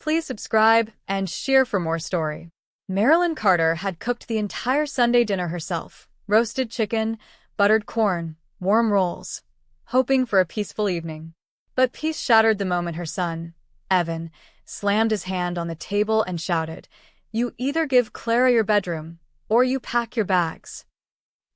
Please subscribe and share for more story. Marilyn Carter had cooked the entire Sunday dinner herself: roasted chicken, buttered corn, warm rolls, hoping for a peaceful evening. But peace shattered the moment her son, Evan, slammed his hand on the table and shouted, "You either give Clara your bedroom, or you pack your bags."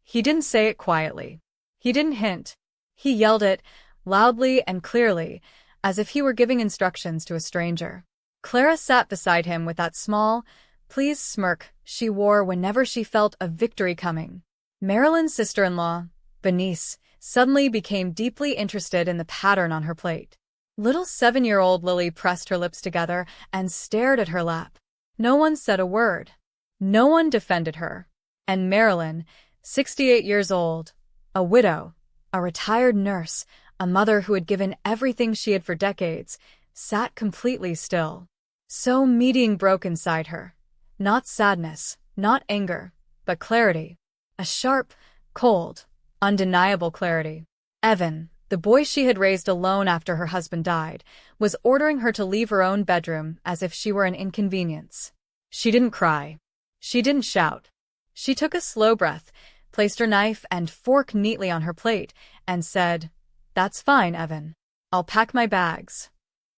He didn't say it quietly. He didn't hint. He yelled it, loudly and clearly, as if he were giving instructions to a stranger. Clara sat beside him with that small, pleased smirk she wore whenever she felt a victory coming. Marilyn's sister-in-law, Bernice, suddenly became deeply interested in the pattern on her plate. Little 7-year-old Lily pressed her lips together and stared at her lap. No one said a word. No one defended her. And Marilyn, 68 years old, a widow, a retired nurse, a mother who had given everything she had for decades, sat completely still. So meeting broke inside her. Not sadness, not anger, but clarity. A sharp, cold, undeniable clarity. Evan, the boy she had raised alone after her husband died, was ordering her to leave her own bedroom as if she were an inconvenience. She didn't cry. She didn't shout. She took a slow breath, placed her knife and fork neatly on her plate, and said, "That's fine, Evan. I'll pack my bags."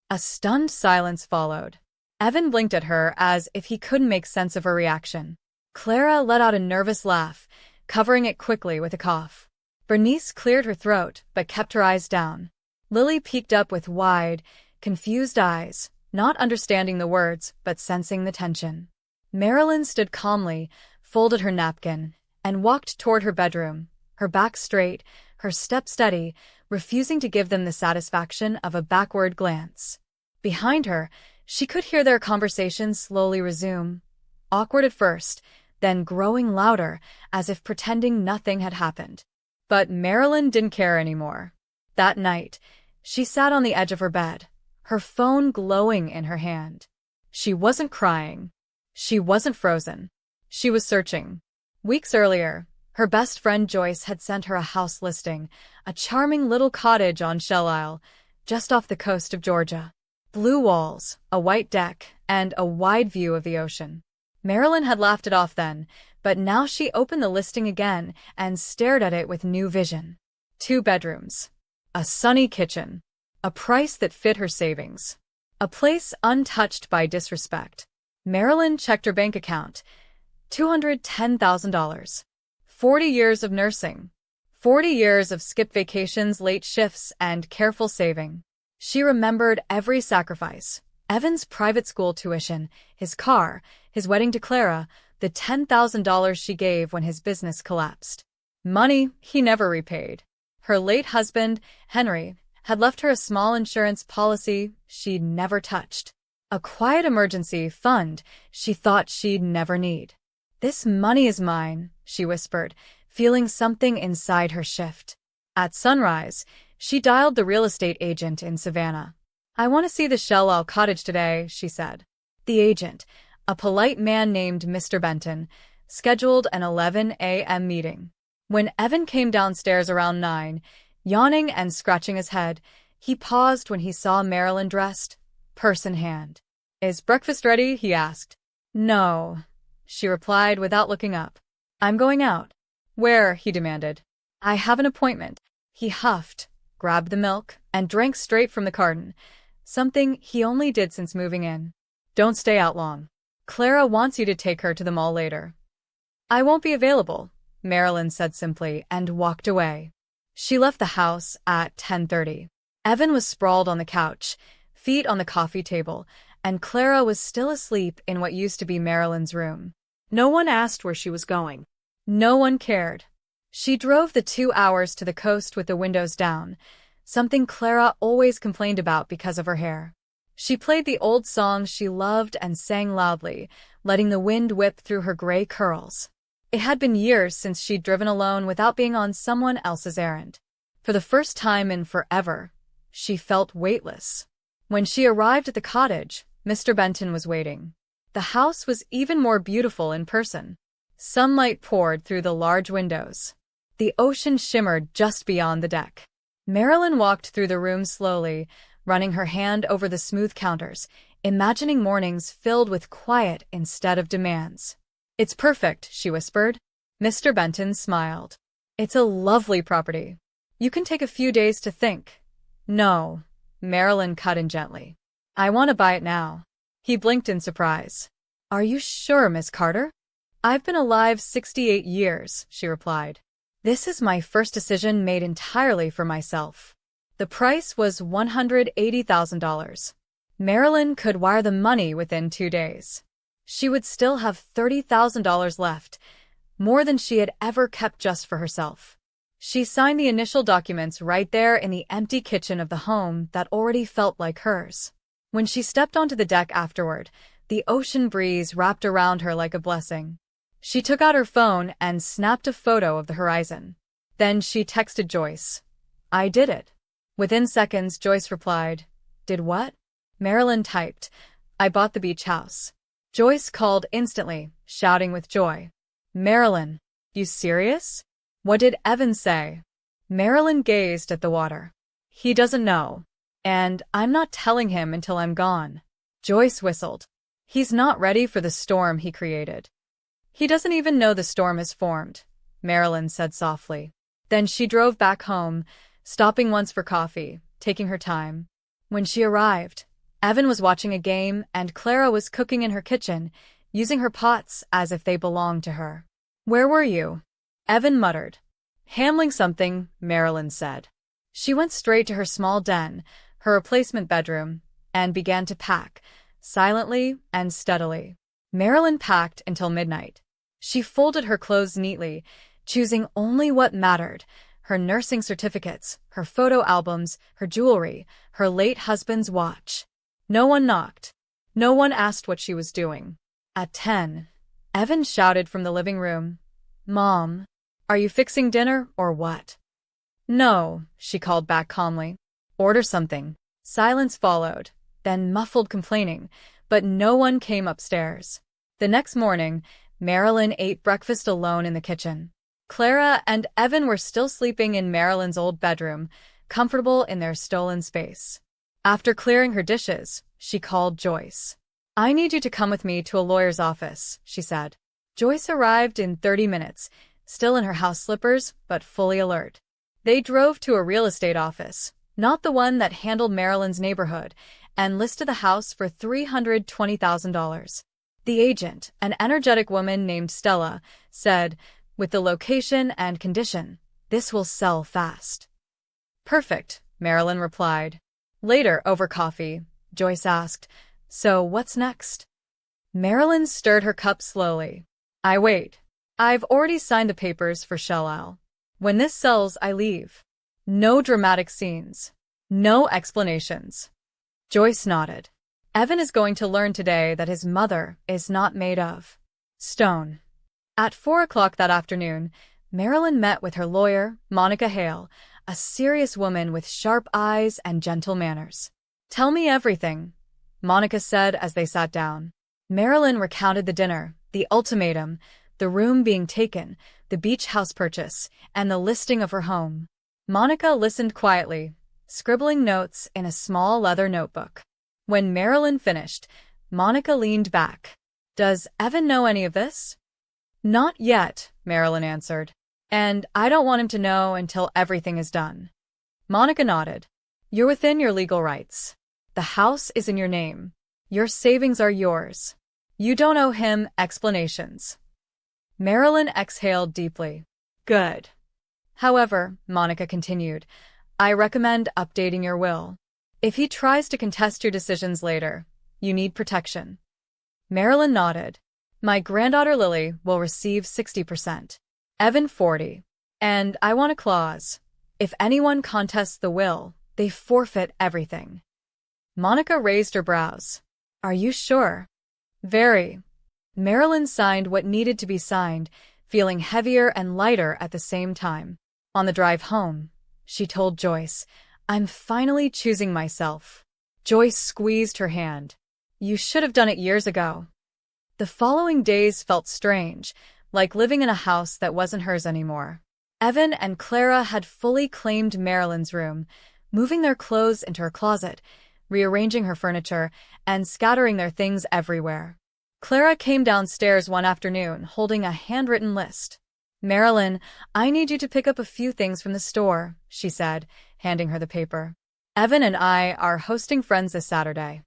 A stunned silence followed. Evan blinked at her as if he couldn't make sense of her reaction. Clara let out a nervous laugh, covering it quickly with a cough. Bernice cleared her throat but kept her eyes down. Lily peeked up with wide, confused eyes, not understanding the words but sensing the tension. Marilyn stood calmly, folded her napkin, and walked toward her bedroom, her back straight, her step steady, refusing to give them the satisfaction of a backward glance. Behind her, she could hear their conversation slowly resume, awkward at first, then growing louder, as if pretending nothing had happened. But Marilyn didn't care anymore. That night, she sat on the edge of her bed, her phone glowing in her hand. She wasn't crying. She wasn't frozen. She was searching. Weeks earlier, her best friend Joyce had sent her a house listing, a charming little cottage on Shell Isle, just off the coast of Georgia. Blue walls, a white deck, and a wide view of the ocean. Marilyn had laughed it off then, but now she opened the listing again and stared at it with new vision. 2 bedrooms. A sunny kitchen. A price that fit her savings. A place untouched by disrespect. Marilyn checked her bank account. $210,000. 40 years of nursing. 40 years of skipped vacations, late shifts, and careful saving. She remembered every sacrifice. Evan's private school tuition, his car, his wedding to Clara, the $10,000 she gave when his business collapsed. Money he never repaid. Her late husband, Henry, had left her a small insurance policy she'd never touched. A quiet emergency fund she thought she'd never need. "This money is mine," she whispered, feeling something inside her shift. At sunrise, she dialed the real estate agent in Savannah. "I want to see the Shell Isle cottage today," she said. The agent, a polite man named Mr. Benton, scheduled an 11 a.m. meeting. When Evan came downstairs around 9, yawning and scratching his head, he paused when he saw Marilyn dressed, purse in hand. "Is breakfast ready?" he asked. "No," she replied without looking up. "I'm going out." "Where?" he demanded. "I have an appointment." He huffed, grabbed the milk, and drank straight from the carton, something he only did since moving in. "Don't stay out long. Clara wants you to take her to the mall later." "I won't be available," Marilyn said simply, and walked away. She left the house at 10:30. Evan was sprawled on the couch, feet on the coffee table, and Clara was still asleep in what used to be Marilyn's room. No one asked where she was going. No one cared. She drove the 2 hours to the coast with the windows down, something Clara always complained about because of her hair. She played the old songs she loved and sang loudly, letting the wind whip through her gray curls. It had been years since she'd driven alone without being on someone else's errand. For the first time in forever, she felt weightless. When she arrived at the cottage, Mr. Benton was waiting. The house was even more beautiful in person. Sunlight poured through the large windows. The ocean shimmered just beyond the deck. Marilyn walked through the room slowly, running her hand over the smooth counters, imagining mornings filled with quiet instead of demands. "It's perfect," she whispered. Mr. Benton smiled. "It's a lovely property. You can take a few days to think." "No," Marilyn cut in gently. "I want to buy it now." He blinked in surprise. "Are you sure, Miss Carter?" "I've been alive 68 years, she replied. "This is my first decision made entirely for myself." The price was $180,000. Marilyn could wire the money within 2 days. She would still have $30,000 left, more than she had ever kept just for herself. She signed the initial documents right there in the empty kitchen of the home that already felt like hers. When she stepped onto the deck afterward, the ocean breeze wrapped around her like a blessing. She took out her phone and snapped a photo of the horizon. Then she texted Joyce. "I did it." Within seconds, Joyce replied, "Did what?" Marilyn typed, "I bought the beach house." Joyce called instantly, shouting with joy. "Marilyn, you serious? What did Evan say?" Marilyn gazed at the water. "He doesn't know. And I'm not telling him until I'm gone." Joyce whistled. "He's not ready for the storm he created." "He doesn't even know the storm has formed," Marilyn said softly. Then she drove back home, stopping once for coffee, taking her time. When she arrived, Evan was watching a game and Clara was cooking in her kitchen, using her pots as if they belonged to her. "Where were you?" Evan muttered. "Handling something," Marilyn said. She went straight to her small den, her replacement bedroom, and began to pack, silently and steadily. Marilyn packed until midnight. She folded her clothes neatly, choosing only what mattered: her nursing certificates, her photo albums, her jewelry, her late husband's watch. No one knocked. No one asked what she was doing. At 10, Evan shouted from the living room, "Mom, are you fixing dinner or what?" "No," she called back calmly. "Order something." Silence followed, then muffled complaining, but no one came upstairs. The next morning, Marilyn ate breakfast alone in the kitchen. Clara and Evan were still sleeping in Marilyn's old bedroom, comfortable in their stolen space. After clearing her dishes, she called Joyce. "I need you to come with me to a lawyer's office," she said. Joyce arrived in 30 minutes, still in her house slippers, but fully alert. They drove to a real estate office, not the one that handled Marilyn's neighborhood, and listed the house for $320,000. The agent, an energetic woman named Stella, said, "With the location and condition, this will sell fast." "Perfect," Marilyn replied. Later, over coffee, Joyce asked, "So what's next?" Marilyn stirred her cup slowly. "I wait. I've already signed the papers for Shell Isle. When this sells, I leave. No dramatic scenes. No explanations." Joyce nodded. "Evan is going to learn today that his mother is not made of stone." At 4 o'clock that afternoon, Marilyn met with her lawyer, Monica Hale, a serious woman with sharp eyes and gentle manners. "Tell me everything," Monica said as they sat down. Marilyn recounted the dinner, the ultimatum, the room being taken, the beach house purchase, and the listing of her home. Monica listened quietly, scribbling notes in a small leather notebook. When Marilyn finished, Monica leaned back. "Does Evan know any of this?" "Not yet," Marilyn answered. "And I don't want him to know until everything is done." Monica nodded. "You're within your legal rights. The house is in your name. Your savings are yours. You don't owe him explanations." Marilyn exhaled deeply. "Good. However," Monica continued, "I recommend updating your will. If he tries to contest your decisions later, you need protection." Marilyn nodded. "My granddaughter Lily will receive 60%. Evan 40%. And I want a clause. If anyone contests the will, they forfeit everything." Monica raised her brows. "Are you sure?" "Very." Marilyn signed what needed to be signed, feeling heavier and lighter at the same time. On the drive home, she told Joyce, "I'm finally choosing myself." Joyce squeezed her hand. "You should have done it years ago." The following days felt strange, like living in a house that wasn't hers anymore. Evan and Clara had fully claimed Marilyn's room, moving their clothes into her closet, rearranging her furniture, and scattering their things everywhere. Clara came downstairs one afternoon holding a handwritten list. "Marilyn, I need you to pick up a few things from the store," she said, handing her the paper. "Evan and I are hosting friends this Saturday."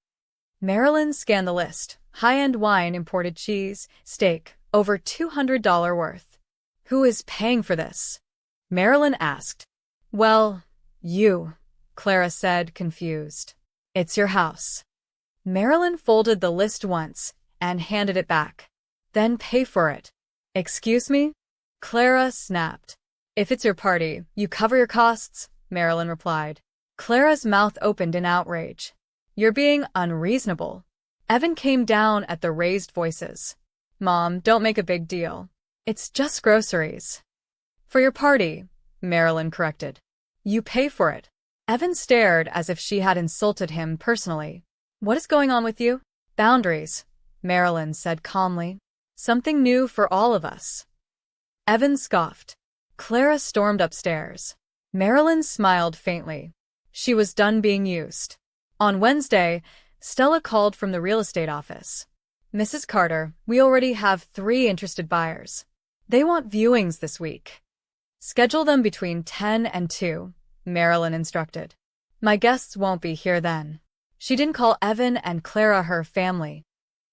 Marilyn scanned the list. High-end wine, imported cheese, steak, over $200 worth. "Who is paying for this?" Marilyn asked. "Well, you," Clara said, confused. "It's your house." Marilyn folded the list once and handed it back. "Then pay for it." "Excuse me?" Clara snapped. "If it's your party, you cover your costs," Marilyn replied. Clara's mouth opened in outrage. "You're being unreasonable." Evan came down at the raised voices. "Mom, don't make a big deal. It's just groceries." "For your party," Marilyn corrected. "You pay for it." Evan stared as if she had insulted him personally. "What is going on with you?" "Boundaries," Marilyn said calmly. "Something new for all of us." Evan scoffed. Clara stormed upstairs. Marilyn smiled faintly. She was done being used. On Wednesday, Stella called from the real estate office. "Mrs. Carter, we already have 3 interested buyers. They want viewings this week. Schedule them between 10 and 2, Marilyn instructed. "My guests won't be here then." She didn't call Evan and Clara her family.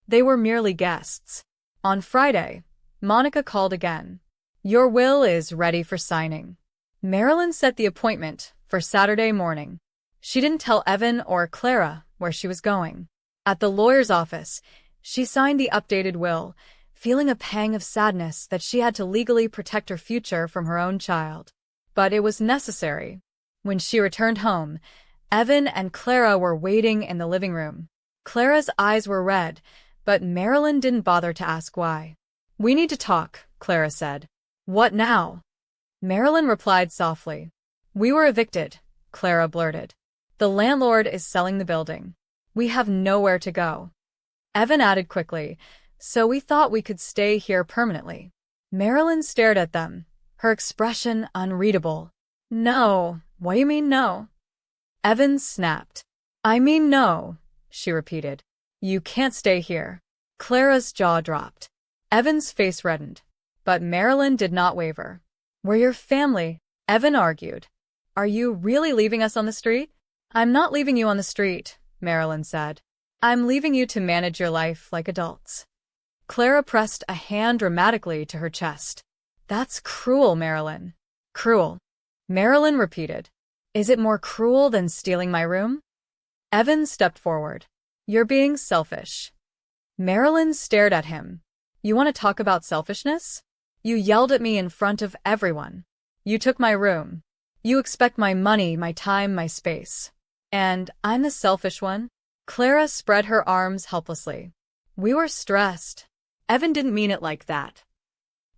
They were merely guests. On Friday, Monica called again. "Your will is ready for signing." Marilyn set the appointment for Saturday morning. She didn't tell Evan or Clara where she was going. At the lawyer's office, she signed the updated will, feeling a pang of sadness that she had to legally protect her future from her own child. But it was necessary. When she returned home, Evan and Clara were waiting in the living room. Clara's eyes were red, but Marilyn didn't bother to ask why. "We need to talk," Clara said. "What now?" Marilyn replied softly. "We were evicted," Clara blurted. "The landlord is selling the building. We have nowhere to go." Evan added quickly, "So we thought we could stay here permanently." Marilyn stared at them, her expression unreadable. "No, what do you mean no?" Evan snapped. "I mean no," she repeated. "You can't stay here." Clara's jaw dropped. Evan's face reddened, but Marilyn did not waver. "We're your family," Evan argued. "Are you really leaving us on the street?" "I'm not leaving you on the street," Marilyn said. "I'm leaving you to manage your life like adults." Clara pressed a hand dramatically to her chest. "That's cruel, Marilyn." "Cruel," Marilyn repeated. "Is it more cruel than stealing my room?" Evan stepped forward. "You're being selfish." Marilyn stared at him. "You want to talk about selfishness? You yelled at me in front of everyone. You took my room. You expect my money, my time, my space. And I'm the selfish one?" Clara spread her arms helplessly. "We were stressed." "Evan didn't mean it like that."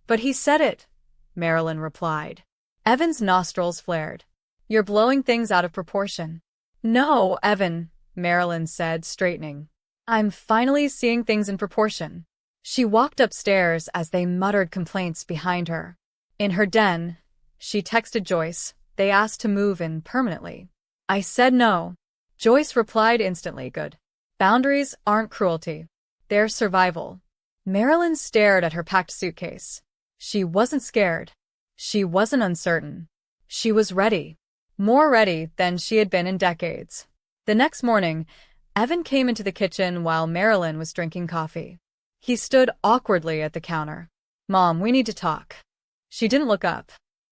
"But he said it," Marilyn replied. Evan's nostrils flared. "You're blowing things out of proportion." "No, Evan," Marilyn said, straightening. "I'm finally seeing things in proportion." She walked upstairs as they muttered complaints behind her. In her den, she texted Joyce. They asked to move in permanently. "I said no." Joyce replied instantly, "Good. Boundaries aren't cruelty. They're survival." Marilyn stared at her packed suitcase. She wasn't scared. She wasn't uncertain. She was ready. More ready than she had been in decades. The next morning, Evan came into the kitchen while Marilyn was drinking coffee. He stood awkwardly at the counter. "Mom, we need to talk." She didn't look up.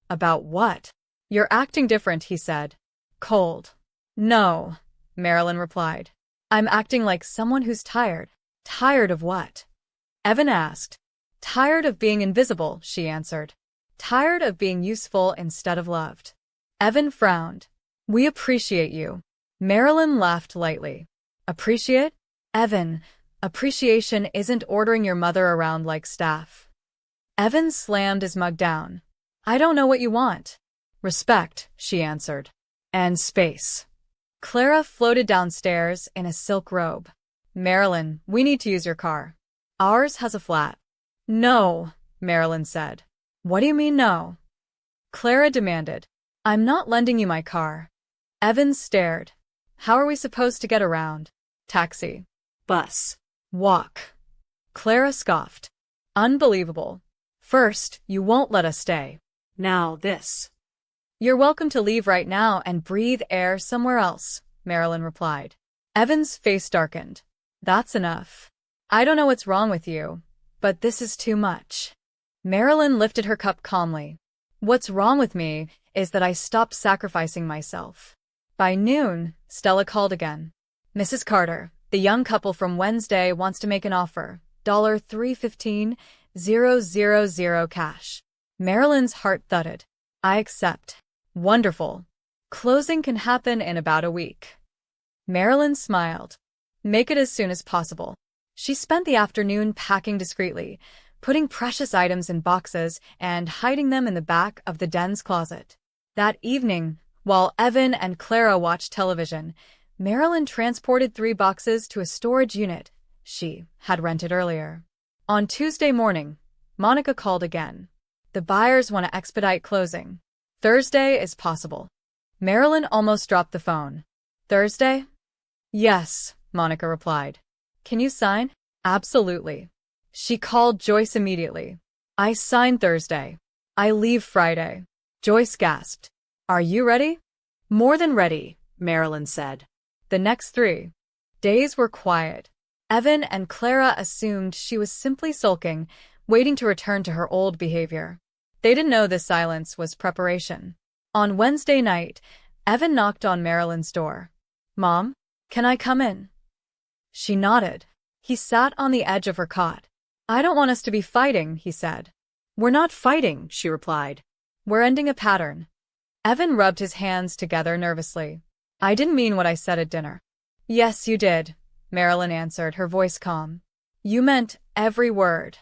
"About what?" "You're acting different," he said. Cold. "No," Marilyn replied. "I'm acting like someone who's tired." "Tired of what?" Evan asked. "Tired of being invisible," she answered. "Tired of being useful instead of loved." Evan frowned. "We appreciate you." Marilyn laughed lightly. "Appreciate?" "Evan, appreciation isn't ordering your mother around like staff." Evan slammed his mug down. "I don't know what you want." "Respect," she answered. "And space." Clara floated downstairs in a silk robe. "Marilyn, we need to use your car. Ours has a flat." "No," Marilyn said. "What do you mean no?" Clara demanded. "I'm not lending you my car." Evan stared. How are we supposed to get around? Taxi. Bus. Walk. Clara scoffed. Unbelievable. First, you won't let us stay. Now this. You're welcome to leave right now and breathe air somewhere else, Marilyn replied. Evan's face darkened. That's enough. I don't know what's wrong with you, but this is too much. Marilyn lifted her cup calmly. What's wrong with me is that I stopped sacrificing myself. By noon, Stella called again. Mrs. Carter, the young couple from Wednesday wants to make an offer. $315,000 cash. Marilyn's heart thudded. I accept. Wonderful. Closing can happen in about a week. Marilyn smiled. Make it as soon as possible. She spent the afternoon packing discreetly, putting precious items in boxes and hiding them in the back of the den's closet. That evening, while Evan and Clara watched television, Marilyn transported 3 boxes to a storage unit she had rented earlier. On Tuesday morning, Monica called again. The buyers want to expedite closing. Thursday is possible. Marilyn almost dropped the phone. Thursday? Yes, Monica replied. Can you sign? Absolutely. She called Joyce immediately. I sign Thursday. I leave Friday. Joyce gasped. Are you ready? More than ready, Marilyn said. The next 3 days were quiet. Evan and Clara assumed she was simply sulking, waiting to return to her old behavior. They didn't know this silence was preparation. On Wednesday night, Evan knocked on Marilyn's door. Mom, can I come in? She nodded. He sat on the edge of her cot. I don't want us to be fighting, he said. We're not fighting, she replied. We're ending a pattern. Evan rubbed his hands together nervously. I didn't mean what I said at dinner. Yes, you did, Marilyn answered, her voice calm. You meant every word.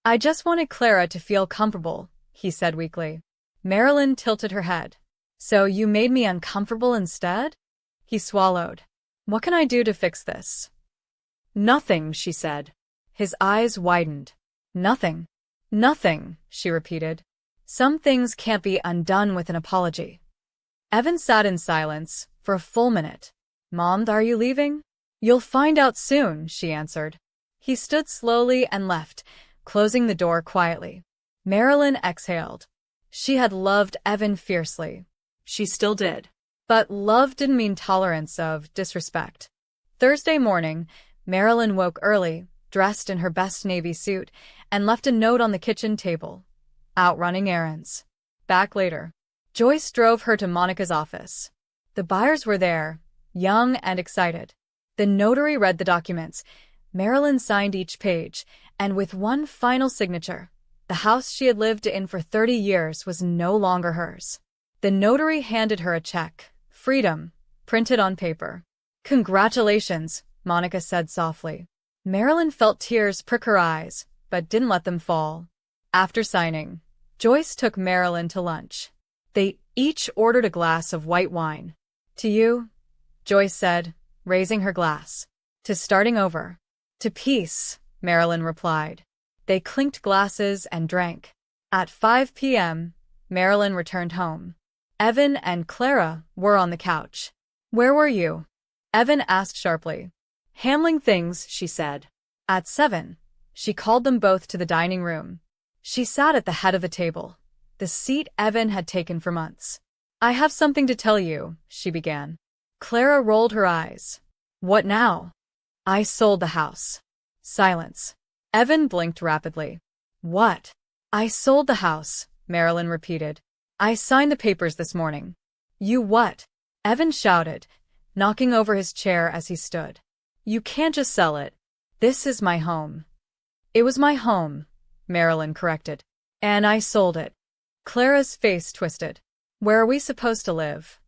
I just wanted Clara to feel comfortable, he said weakly. Marilyn tilted her head. So you made me uncomfortable instead? He swallowed. What can I do to fix this? Nothing, she said. His eyes widened. Nothing. Nothing, she repeated. Some things can't be undone with an apology. Evan sat in silence for a full minute. Mom, are you leaving? You'll find out soon, she answered. He stood slowly and left, closing the door quietly. Marilyn exhaled. She had loved Evan fiercely. She still did. But love didn't mean tolerance of disrespect. Thursday morning, Marilyn woke early, dressed in her best navy suit, and left a note on the kitchen table. Out running errands. Back later. Joyce drove her to Monica's office. The buyers were there, young and excited. The notary read the documents. Marilyn signed each page, and with one final signature, the house she had lived in for 30 years was no longer hers. The notary handed her a check, freedom, printed on paper. Congratulations, Monica said softly. Marilyn felt tears prick her eyes, but didn't let them fall. After signing, Joyce took Marilyn to lunch. They each ordered a glass of white wine. To you, Joyce said, raising her glass. To starting over. To peace, Marilyn replied. They clinked glasses and drank. At 5 p.m., Marilyn returned home. Evan and Clara were on the couch. Where were you? Evan asked sharply. Handling things, she said. At 7, she called them both to the dining room. She sat at the head of the table, the seat Evan had taken for months. I have something to tell you, she began. Clara rolled her eyes. What now? I sold the house. Silence. Evan blinked rapidly. What? I sold the house, Marilyn repeated. I signed the papers this morning. You what? Evan shouted, knocking over his chair as he stood. You can't just sell it. This is my home. It was my home, Marilyn corrected. And I sold it. Clara's face twisted. Where are we supposed to live?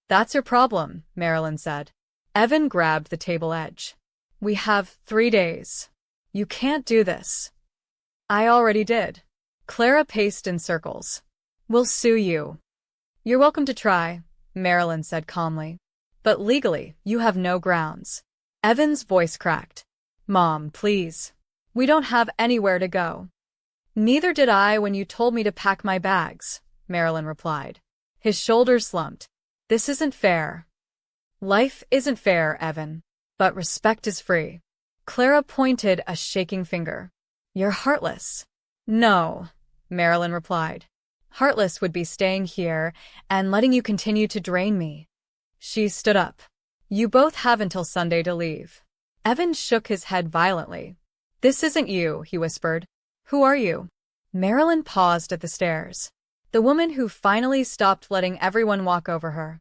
That's your problem, Marilyn said. Evan grabbed the table edge. We have 3 days. You can't do this. I already did. Clara paced in circles. We'll sue you. You're welcome to try, Marilyn said calmly. But legally, you have no grounds. Evan's voice cracked. Mom, please. We don't have anywhere to go. Neither did I when you told me to pack my bags, Marilyn replied. His shoulders slumped. This isn't fair. Life isn't fair, Evan. But respect is free. Clara pointed a shaking finger. You're heartless. No, Marilyn replied. Heartless would be staying here and letting you continue to drain me. She stood up. You both have until Sunday to leave. Evan shook his head violently. This isn't you, he whispered. Who are you? Marilyn paused at the stairs. The woman who finally stopped letting everyone walk over her.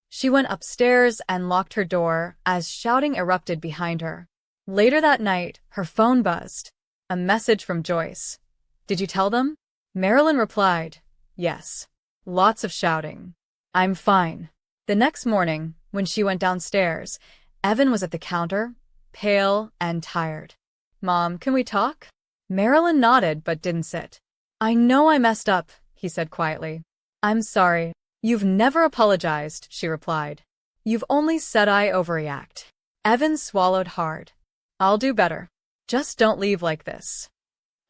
She went upstairs and locked her door as shouting erupted behind her. Later that night, her phone buzzed. A message from Joyce. Did you tell them? Marilyn replied, yes. Lots of shouting. I'm fine. The next morning, when she went downstairs, Evan was at the counter, pale and tired. Mom, can we talk? Marilyn nodded but didn't sit. I know I messed up, he said quietly. I'm sorry. You've never apologized, she replied. You've only said I overreact. Evan swallowed hard. I'll do better. Just don't leave like this.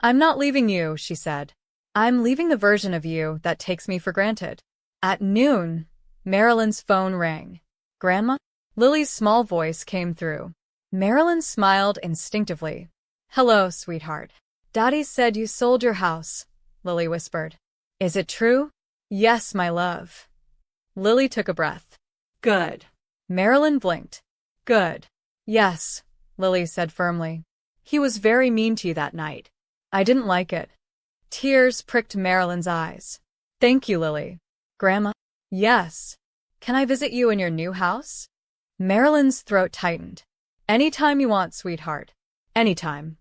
I'm not leaving you, she said. I'm leaving the version of you that takes me for granted. At noon, Marilyn's phone rang. Grandma? Lily's small voice came through. Marilyn smiled instinctively. Hello, sweetheart. Daddy said you sold your house, Lily whispered. Is it true? Yes, my love. Lily took a breath. Good. Marilyn blinked. Good. Yes, Lily said firmly. He was very mean to you that night. I didn't like it. Tears pricked Marilyn's eyes. Thank you, Lily. Grandma? Yes. Can I visit you in your new house? Marilyn's throat tightened. Anytime you want, sweetheart. Anytime.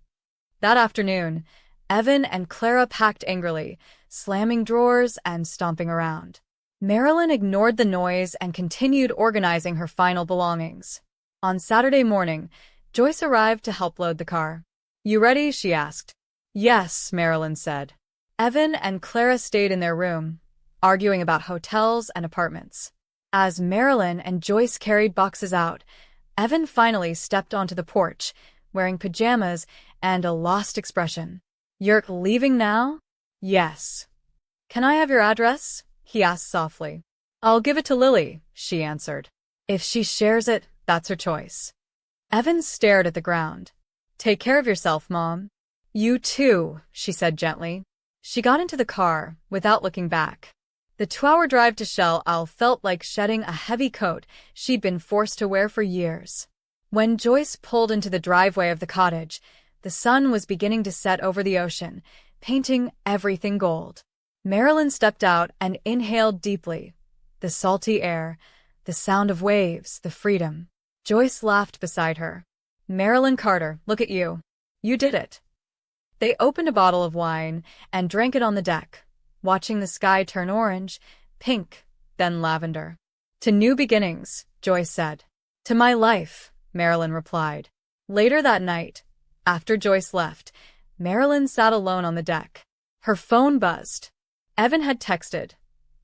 That afternoon, Evan and Clara packed angrily, slamming drawers and stomping around. Marilyn ignored the noise and continued organizing her final belongings. On Saturday morning, Joyce arrived to help load the car. You ready? She asked. Yes, Marilyn said. Evan and Clara stayed in their room, arguing about hotels and apartments. As Marilyn and Joyce carried boxes out, Evan finally stepped onto the porch, wearing pajamas and a lost expression. You're leaving now? Yes. Can I have your address? He asked softly. I'll give it to Lily, she answered. If she shares it, that's her choice. Evan stared at the ground. Take care of yourself, Mom. You too, she said gently. She got into the car, without looking back. The 2-hour drive to Shell Isle felt like shedding a heavy coat she'd been forced to wear for years. When Joyce pulled into the driveway of the cottage, the sun was beginning to set over the ocean, painting everything gold. Marilyn stepped out and inhaled deeply. The salty air, the sound of waves, the freedom. Joyce laughed beside her. Marilyn Carter, look at you. You did it. They opened a bottle of wine and drank it on the deck, watching the sky turn orange, pink, then lavender. To new beginnings, Joyce said. To my life, Marilyn replied. Later that night, after Joyce left, Marilyn sat alone on the deck. Her phone buzzed. Evan had texted,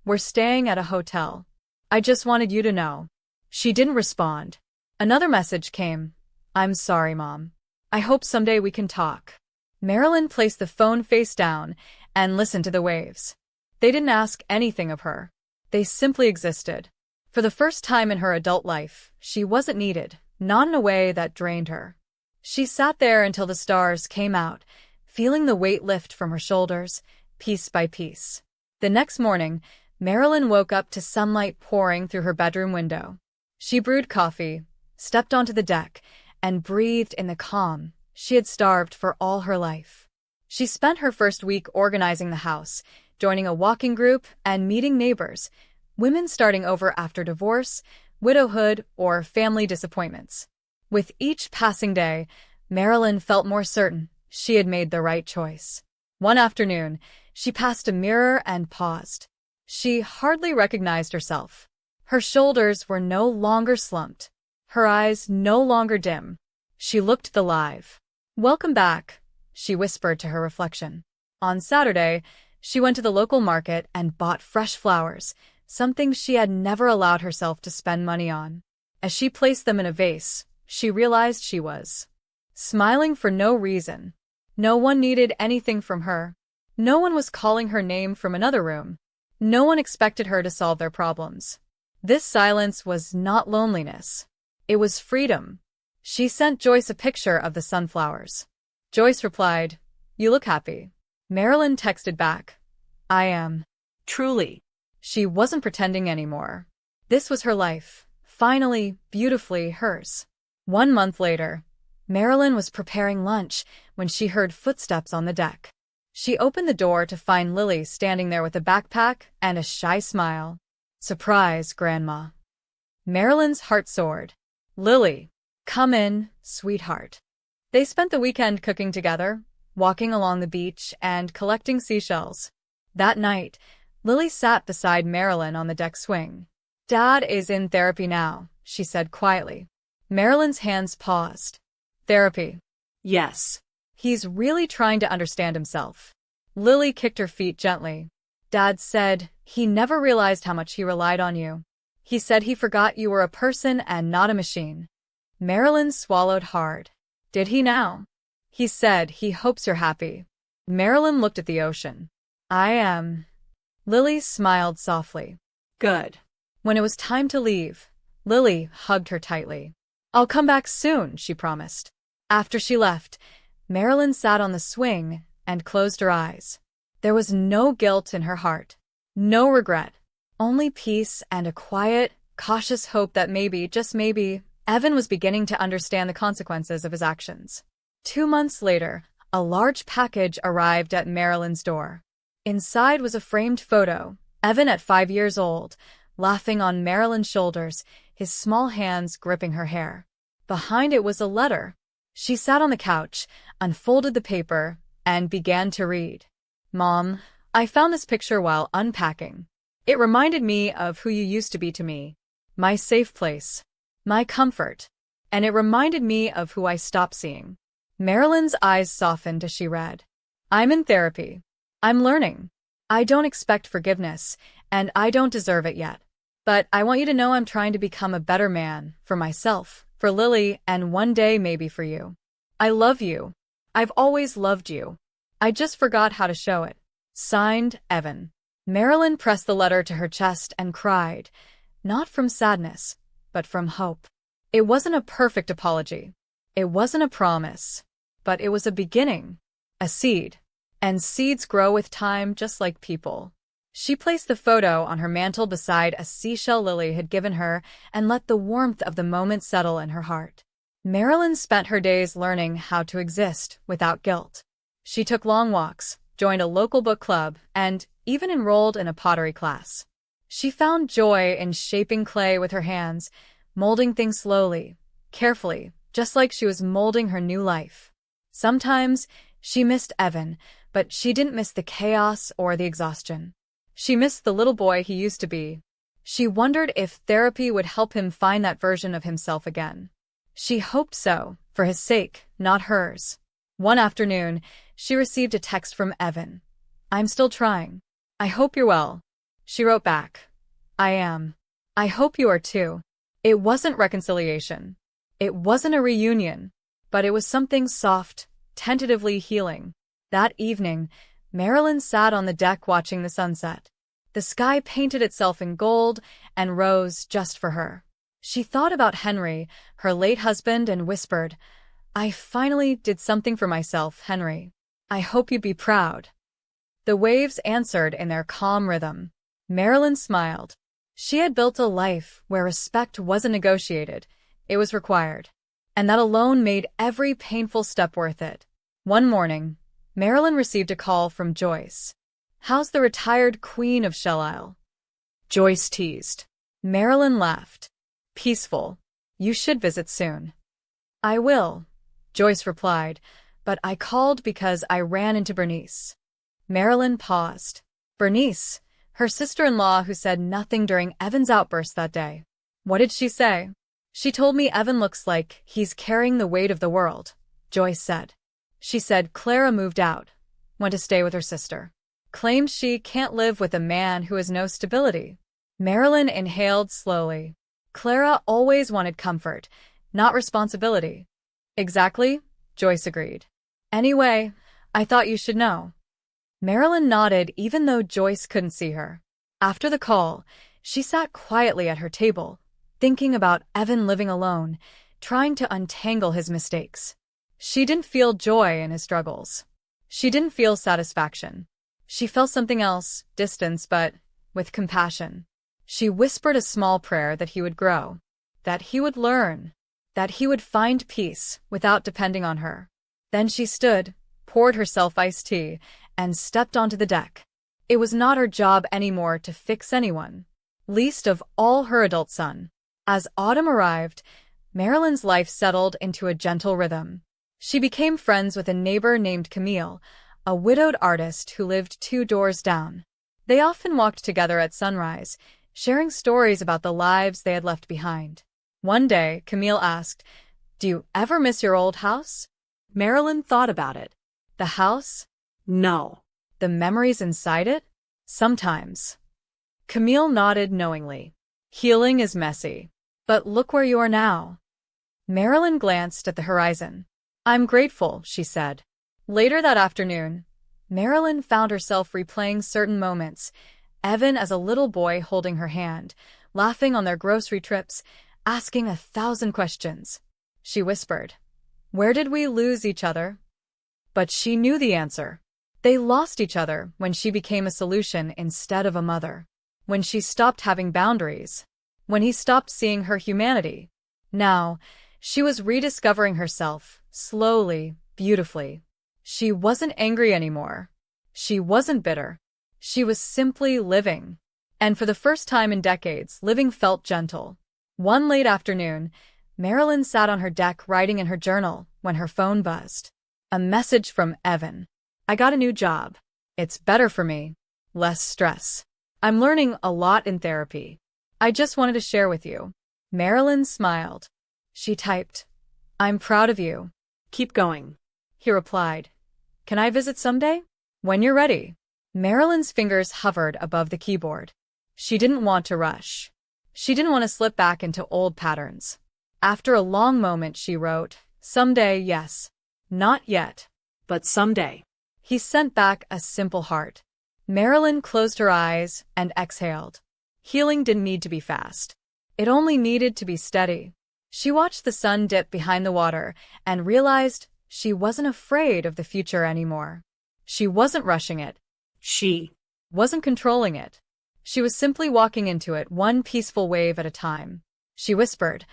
We're staying at a hotel. I just wanted you to know. She didn't respond. Another message came. I'm sorry, Mom. I hope someday we can talk. Marilyn placed the phone face down and listened to the waves. They didn't ask anything of her. They simply existed. For the first time in her adult life, she wasn't needed, not in a way that drained her. She sat there until the stars came out, feeling the weight lift from her shoulders, piece by piece. The next morning, Marilyn woke up to sunlight pouring through her bedroom window. She brewed coffee, stepped onto the deck, and breathed in the calm she had starved for all her life. She spent her first week organizing the house, joining a walking group and meeting neighbors, women starting over after divorce, widowhood, or family disappointments. With each passing day, Marilyn felt more certain she had made the right choice. One afternoon, she passed a mirror and paused. She hardly recognized herself. Her shoulders were no longer slumped, her eyes no longer dim. She looked alive. Welcome back, she whispered to her reflection. On Saturday, she went to the local market and bought fresh flowers, something she had never allowed herself to spend money on. As she placed them in a vase, she realized she was smiling for no reason. No one needed anything from her. No one was calling her name from another room. No one expected her to solve their problems. This silence was not loneliness. It was freedom. She sent Joyce a picture of the sunflowers. Joyce replied, "You look happy." Marilyn texted back, "I am." Truly. She wasn't pretending anymore. This was her life, finally, beautifully hers. 1 month later, Marilyn was preparing lunch when she heard footsteps on the deck. She opened the door to find Lily standing there with a backpack and a shy smile. "Surprise, Grandma." Marilyn's heart soared. "Lily, come in, sweetheart." They spent the weekend cooking together, walking along the beach and collecting seashells. That night, Lily sat beside Marilyn on the deck swing. "Dad is in therapy now," she said quietly. Marilyn's hands paused. "Therapy?" Yes. "He's really trying to understand himself." Lily kicked her feet gently. "Dad said he never realized how much he relied on you. He said he forgot you were a person and not a machine." Marilyn swallowed hard. "Did he now?" "He said he hopes you're happy." Marilyn looked at the ocean. "I am." Lily smiled softly. Good. When it was time to leave, Lily hugged her tightly. "I'll come back soon," she promised. After she left, Marilyn sat on the swing and closed her eyes. There was no guilt in her heart, no regret, only peace and a quiet, cautious hope that maybe, just maybe, Evan was beginning to understand the consequences of his actions. 2 months later, a large package arrived at Marilyn's door. Inside was a framed photo, Evan at 5 years old, laughing on Marilyn's shoulders, his small hands gripping her hair. Behind it was a letter. She sat on the couch, unfolded the paper, and began to read. "Mom, I found this picture while unpacking. It reminded me of who you used to be to me. My safe place. My comfort. And it reminded me of who I stopped seeing." Marilyn's eyes softened as she read. "I'm in therapy. I'm learning. I don't expect forgiveness, and I don't deserve it yet. But I want you to know I'm trying to become a better man, for myself, for Lily, and one day maybe for you. I love you. I've always loved you. I just forgot how to show it. Signed, Evan." Marilyn pressed the letter to her chest and cried, not from sadness, but from hope. It wasn't a perfect apology. It wasn't a promise. But it was a beginning, a seed. And seeds grow with time just like people. She placed the photo on her mantel beside a seashell Lily had given her and let the warmth of the moment settle in her heart. Marilyn spent her days learning how to exist without guilt. She took long walks, joined a local book club, and even enrolled in a pottery class. She found joy in shaping clay with her hands, molding things slowly, carefully, just like she was molding her new life. Sometimes she missed Evan, but she didn't miss the chaos or the exhaustion. She missed the little boy he used to be. She wondered if therapy would help him find that version of himself again. She hoped so, for his sake, not hers. One afternoon, she received a text from Evan. "I'm still trying. I hope you're well." She wrote back, "I am. I hope you are too." It wasn't reconciliation. It wasn't a reunion. But it was something soft, tentatively healing. That evening, Marilyn sat on the deck watching the sunset. The sky painted itself in gold and rose just for her. She thought about Henry, her late husband, and whispered, "I finally did something for myself, Henry. I hope you'd be proud." The waves answered in their calm rhythm. Marilyn smiled. She had built a life where respect wasn't negotiated, it was required. And that alone made every painful step worth it. One morning, Marilyn received a call from Joyce. "How's the retired queen of Shell Isle?" Joyce teased. Marilyn laughed. "Peaceful. You should visit soon." "I will," Joyce replied, "but I called because I ran into Bernice." Marilyn paused. Bernice, her sister-in-law who said nothing during Evan's outburst that day. "What did she say?" "She told me Evan looks like he's carrying the weight of the world," Joyce said. "She said Clara moved out, went to stay with her sister. Claims she can't live with a man who has no stability." Marilyn inhaled slowly. Clara always wanted comfort, not responsibility. "Exactly," Joyce agreed. "Anyway, I thought you should know." Marilyn nodded even though Joyce couldn't see her. After the call, She sat quietly at her table, thinking about Evan living alone, trying to untangle his mistakes. She didn't feel joy in his struggles. She didn't feel satisfaction. She felt something else, distance, but with compassion. She whispered a small prayer that he would grow, that he would learn, that he would find peace without depending on her. Then she stood, poured herself iced tea, and stepped onto the deck. It was not her job anymore to fix anyone, least of all her adult son. As autumn arrived, Marilyn's life settled into a gentle rhythm. She became friends with a neighbor named Camille, a widowed artist who lived 2 doors down. They often walked together at sunrise, sharing stories about the lives they had left behind. One day, Camille asked, "Do you ever miss your old house?" Marilyn thought about it. The house? No. The memories inside it? Sometimes. Camille nodded knowingly. Healing is messy. But look where you are now. Marilyn glanced at the horizon. "I'm grateful," she said. Later that afternoon, Marilyn found herself replaying certain moments, Evan as a little boy holding her hand, laughing on their grocery trips, asking 1,000 questions. She whispered, "Where did we lose each other?" But she knew the answer. They lost each other when she became a solution instead of a mother. When she stopped having boundaries. When he stopped seeing her humanity. Now, she was rediscovering herself, slowly, beautifully. She wasn't angry anymore. She wasn't bitter. She was simply living. And for the first time in decades, living felt gentle. One late afternoon, Marilyn sat on her deck writing in her journal when her phone buzzed. A message from Evan. "I got a new job. It's better for me. Less stress. I'm learning a lot in therapy. I just wanted to share with you." Marilyn smiled. She typed, "I'm proud of you." Keep going. He replied, "Can I visit someday?" "When you're ready." Marilyn's fingers hovered above the keyboard. She didn't want to rush. She didn't want to slip back into old patterns. After a long moment, she wrote, "Someday, yes. Not yet. But someday." He sent back a simple heart. Marilyn closed her eyes and exhaled. Healing didn't need to be fast. It only needed to be steady. She watched the sun dip behind the water and realized she wasn't afraid of the future anymore. She wasn't rushing it. She wasn't controlling it. She was simply walking into it, one peaceful wave at a time. She whispered,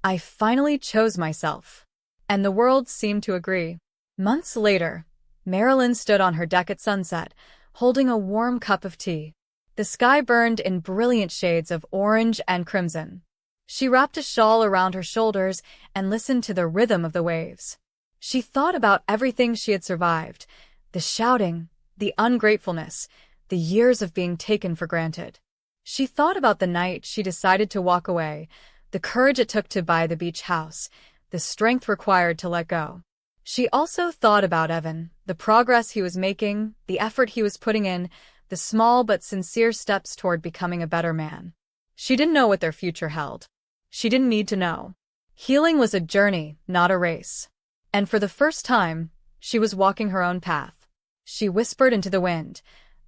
"I finally chose myself." And the world seemed to agree. Months later, Marilyn stood on her deck at sunset, holding a warm cup of tea. The sky burned in brilliant shades of orange and crimson. She wrapped a shawl around her shoulders and listened to the rhythm of the waves. She thought about everything she had survived, the shouting, the ungratefulness, the years of being taken for granted. She thought about the night she decided to walk away, the courage it took to buy the beach house, the strength required to let go. She also thought about Evan, the progress he was making, the effort he was putting in, the small but sincere steps toward becoming a better man. She didn't know what their future held. She didn't need to know. Healing was a journey, not a race. And for the first time, she was walking her own path. She whispered into the wind,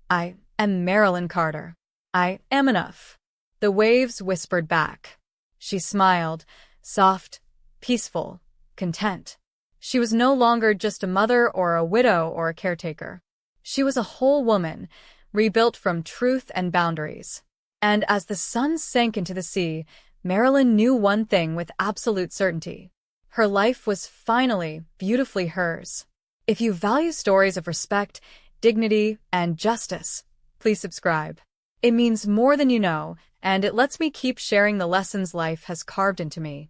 "I am Marilyn Carter. I am enough." The waves whispered back. She smiled, soft, peaceful, content. She was no longer just a mother or a widow or a caretaker. She was a whole woman, rebuilt from truth and boundaries. And as the sun sank into the sea, Marilyn knew one thing with absolute certainty. Her life was finally, beautifully hers. If you value stories of respect, dignity, and justice, please subscribe. It means more than you know, and it lets me keep sharing the lessons life has carved into me.